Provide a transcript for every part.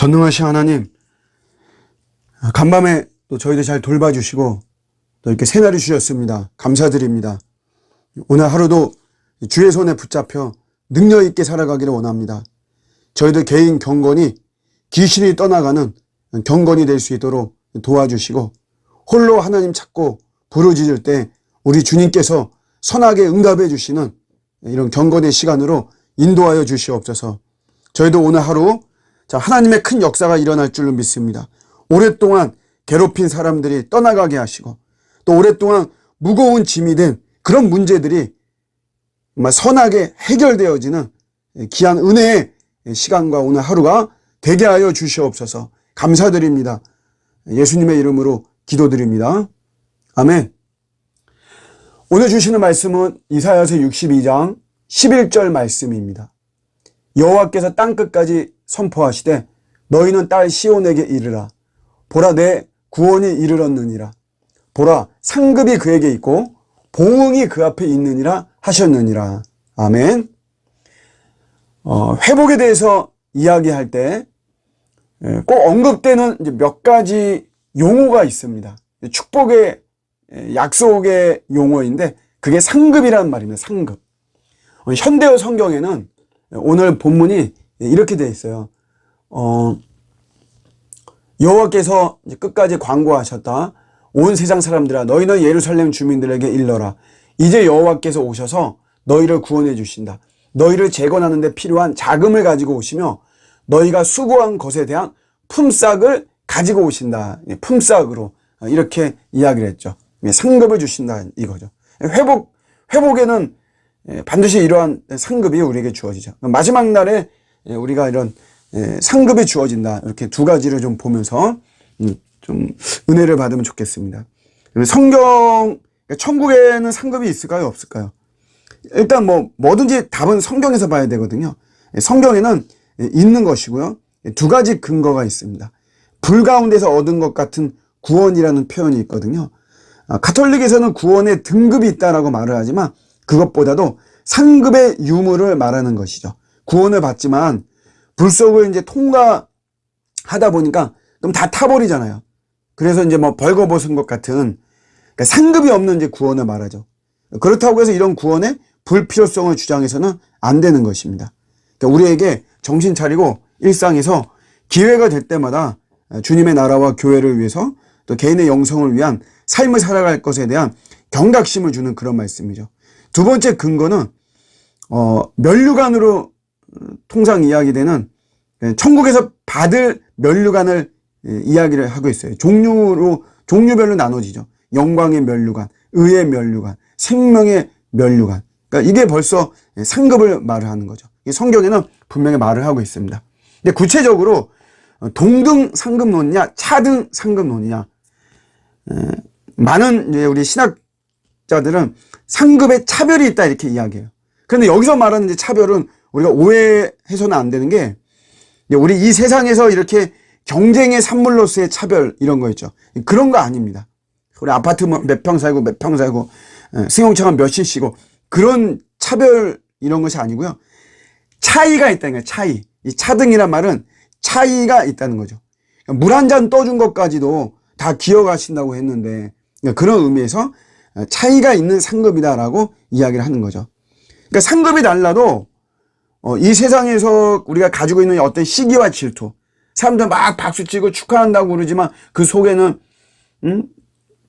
전능하신 하나님, 간밤에 또 저희들 잘 돌봐주시고 또 이렇게 새날이 주셨습니다. 감사드립니다. 오늘 하루도 주의 손에 붙잡혀 능력 있게 살아가기를 원합니다. 저희들 개인 경건이 귀신이 떠나가는 경건이 될 수 있도록 도와주시고, 홀로 하나님 찾고 부르짖을 때 우리 주님께서 선하게 응답해 주시는 이런 경건의 시간으로 인도하여 주시옵소서. 저희도 오늘 하루 하나님의 큰 역사가 일어날 줄로 믿습니다. 오랫동안 괴롭힌 사람들이 떠나가게 하시고, 또 오랫동안 무거운 짐이 된 그런 문제들이 정말 선하게 해결되어지는 귀한 은혜의 시간과 오늘 하루가 되게 하여 주시옵소서. 감사드립니다. 예수님의 이름으로 기도드립니다. 아멘. 오늘 주시는 말씀은 이사야서 62장 11절 말씀입니다. 여호와께서 땅끝까지 선포하시되 너희는 딸 시온에게 이르라. 보라, 내 구원이 이르렀느니라. 보라, 상급이 그에게 있고 보응이 그 앞에 있느니라 하셨느니라. 아멘. 회복에 대해서 이야기할 때 꼭 언급되는 이제 몇 가지 용어가 있습니다. 축복의 약속의 용어인데 그게 상급이라는 말입니다. 상급. 현대어 성경에는 오늘 본문이 이렇게 되어 있어요. 여호와께서 끝까지 광고하셨다. 온 세상 사람들아, 너희는 예루살렘 주민들에게 일러라. 이제 여호와께서 오셔서 너희를 구원해 주신다. 너희를 재건하는 데 필요한 자금을 가지고 오시며 너희가 수고한 것에 대한 품삯을 가지고 오신다. 품삯으로 이렇게 이야기를 했죠. 상급을 주신다 이거죠. 회복에는 반드시 이러한 상급이 우리에게 주어지죠. 마지막 날에 우리가 이런 상급이 주어진다. 이렇게 두 가지를 좀 보면서 좀 은혜를 받으면 좋겠습니다. 성경, 천국에는 상급이 있을까요? 없을까요? 일단 뭐든지 답은 성경에서 봐야 되거든요. 성경에는 있는 것이고요. 두 가지 근거가 있습니다. 불 가운데서 얻은 것 같은 구원이라는 표현이 있거든요. 가톨릭에서는 구원의 등급이 있다라고 말을 하지만 그것보다도 상급의 유무를 말하는 것이죠. 구원을 받지만 불 속을 이제 통과하다 보니까 그럼 다 타버리잖아요. 그래서 이제 벌거벗은 것 같은, 그러니까 상급이 없는 이제 구원을 말하죠. 그렇다고 해서 이런 구원의 불필요성을 주장해서는 안 되는 것입니다. 그러니까 우리에게 정신 차리고 일상에서 기회가 될 때마다 주님의 나라와 교회를 위해서 또 개인의 영성을 위한 삶을 살아갈 것에 대한 경각심을 주는 그런 말씀이죠. 두 번째 근거는 면류관으로 통상 이야기되는 천국에서 받을 면류관을 이야기를 하고 있어요. 종류별로 나눠지죠. 영광의 면류관, 의의 면류관, 생명의 면류관. 그러니까 이게 벌써 상급을 말을 하는 거죠. 성경에는 분명히 말을 하고 있습니다. 근데 구체적으로 동등 상급론이냐 차등 상급론이냐, 많은 이제 우리 신학자들은 상급에 차별이 있다 이렇게 이야기해요. 그런데 여기서 말하는 이제 차별은 우리가 오해해서는 안 되는 게, 우리 이 세상에서 이렇게 경쟁의 산물로서의 차별 이런 거 있죠. 그런 거 아닙니다. 우리 아파트 몇 평 살고 몇 평 살고 승용차가 몇씩 쉬고 그런 차별 이런 것이 아니고요. 차이가 있다는 거예요. 차이. 이 차등이란 말은 차이가 있다는 거죠. 물 한 잔 떠준 것까지도 다 기어가신다고 했는데 그런 의미에서 차이가 있는 상급이다라고 이야기를 하는 거죠. 그러니까 상급이 달라도 이 세상에서 우리가 가지고 있는 어떤 시기와 질투, 사람들 막 박수치고 축하한다고 그러지만 그 속에는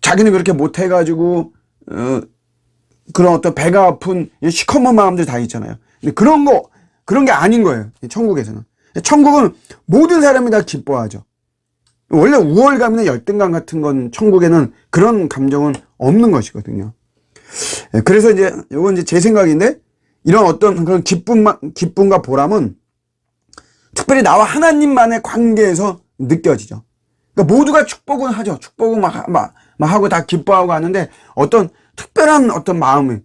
자기는 그렇게 못해가지고 그런 어떤 배가 아픈 시커먼 마음들 다 있잖아요. 근데 그런 게 아닌 거예요. 천국에서는. 천국은 모든 사람이 다 기뻐하죠. 원래 우월감이나 열등감 같은 건 천국에는 그런 감정은 없는 것이거든요. 그래서 이건 이제 제 생각인데, 이런 어떤 그런 기쁨과 보람은 특별히 나와 하나님만의 관계에서 느껴지죠. 그러니까 모두가 축복은 하죠. 축복은 막 하고 다 기뻐하고 하는데 어떤 특별한 어떤 마음을,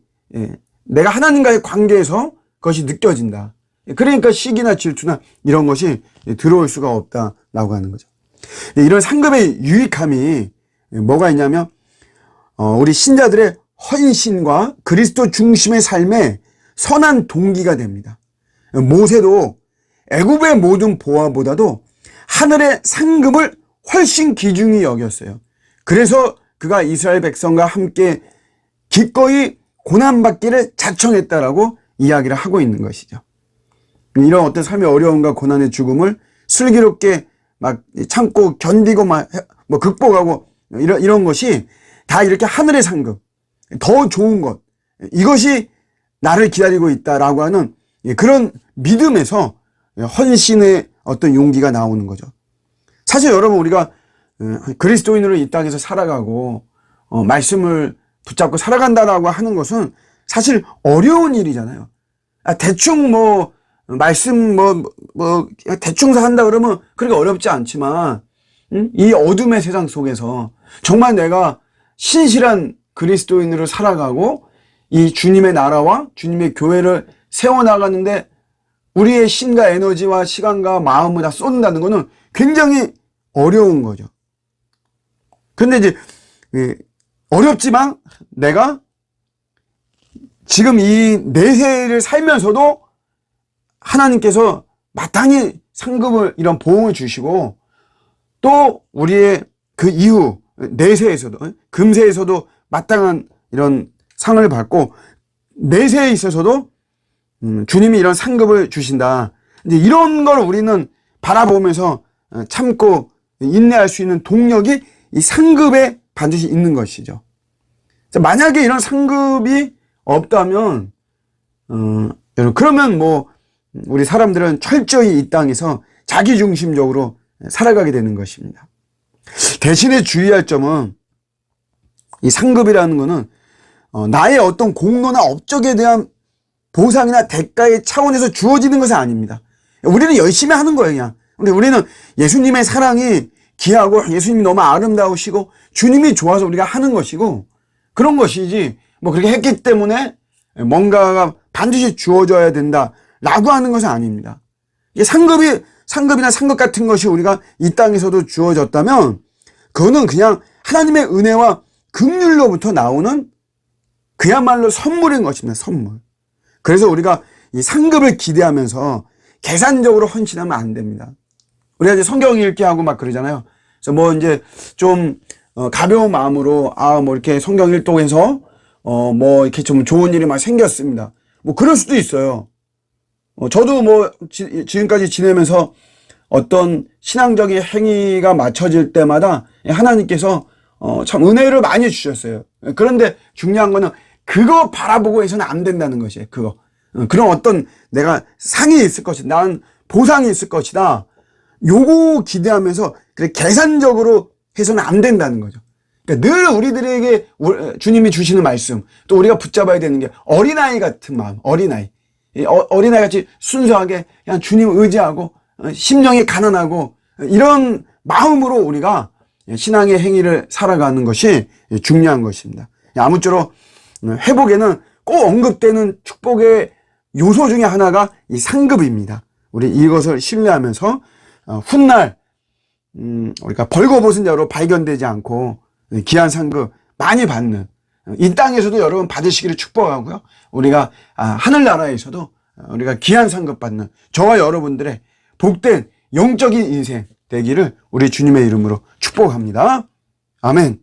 내가 하나님과의 관계에서 그것이 느껴진다. 그러니까 시기나 질투나 이런 것이 들어올 수가 없다라고 하는 거죠. 이런 상급의 유익함이 뭐가 있냐면, 우리 신자들의 헌신과 그리스도 중심의 삶에 선한 동기가 됩니다. 모세도 애굽의 모든 보화보다도 하늘의 상급을 훨씬 귀중히 여겼어요. 그래서 그가 이스라엘 백성과 함께 기꺼이 고난받기를 자청했다라고 이야기를 하고 있는 것이죠. 이런 어떤 삶의 어려움과 고난의 죽음을 슬기롭게 막 참고 견디고 막 뭐 극복하고 이런 것이 다 이렇게 하늘의 상급, 더 좋은 것, 이것이 나를 기다리고 있다라고 하는 그런 믿음에서 헌신의 어떤 용기가 나오는 거죠. 사실 여러분, 우리가 그리스도인으로 이 땅에서 살아가고 말씀을 붙잡고 살아간다라고 하는 것은 사실 어려운 일이잖아요. 대충 뭐 말씀 대충 한다 그러면 그렇게 어렵지 않지만, 이 어둠의 세상 속에서 정말 내가 신실한 그리스도인으로 살아가고 이 주님의 나라와 주님의 교회를 세워나가는데 우리의 힘과 에너지와 시간과 마음을 다 쏟는다는 것은 굉장히 어려운 거죠. 근데 이제 어렵지만 내가 지금 이 내세를 살면서도 하나님께서 마땅히 상급을, 이런 보응을 주시고, 또 우리의 그 이후 내세에서도, 금세에서도 마땅한 이런 상을 받고, 내세에 있어서도 주님이 이런 상급을 주신다. 이제 이런 걸 우리는 바라보면서 참고 인내할 수 있는 동력이 이 상급에 반드시 있는 것이죠. 만약에 이런 상급이 없다면, 여러분, 그러면 뭐 우리 사람들은 철저히 이 땅에서 자기중심적으로 살아가게 되는 것입니다. 대신에 주의할 점은, 이 상급이라는 것은 나의 어떤 공로나 업적에 대한 보상이나 대가의 차원에서 주어지는 것은 아닙니다. 우리는 열심히 하는 거예요, 그냥. 근데 우리는 예수님의 사랑이 귀하고 예수님이 너무 아름다우시고 주님이 좋아서 우리가 하는 것이고 그런 것이지, 뭐 그렇게 했기 때문에 뭔가가 반드시 주어져야 된다라고 하는 것은 아닙니다. 이게 상급이나 상급 같은 것이 우리가 이 땅에서도 주어졌다면 그거는 그냥 하나님의 은혜와 긍휼로부터 나오는 그야말로 선물인 것입니다. 선물. 그래서 우리가 이 상급을 기대하면서 계산적으로 헌신하면 안 됩니다. 우리가 이제 성경 읽기 하고 막 그러잖아요. 그래서 뭐 이제 좀 가벼운 마음으로 뭐 이렇게 성경 일독해서 뭐 이렇게 좀 좋은 일이 막 생겼습니다. 뭐 그럴 수도 있어요. 저도 뭐 지금까지 지내면서 어떤 신앙적인 행위가 맞춰질 때마다 하나님께서 참 은혜를 많이 주셨어요. 그런데 중요한 거는 그거 바라보고 해서는 안 된다는 것이에요. 그거. 그런 어떤 내가 상이 있을 것이다. 난 보상이 있을 것이다. 요거 기대하면서 그래 계산적으로 해서는 안 된다는 거죠. 그러니까 늘 우리들에게 주님이 주시는 말씀, 또 우리가 붙잡아야 되는 게 어린아이 같은 마음, 어린아이. 어린아이 같이 순수하게 그냥 주님 의지하고 심령이 가난하고 이런 마음으로 우리가 신앙의 행위를 살아가는 것이 중요한 것입니다. 아무쪼록 회복에는 꼭 언급되는 축복의 요소 중에 하나가 이 상급입니다. 우리 이것을 신뢰하면서 훗날 우리가 벌거벗은 자로 발견되지 않고 귀한 상급 많이 받는, 이 땅에서도 여러분 받으시기를 축복하고요. 우리가 하늘나라에서도 우리가 귀한 상급 받는 저와 여러분들의 복된 영적인 인생 되기를 우리 주님의 이름으로 축복합니다. 아멘.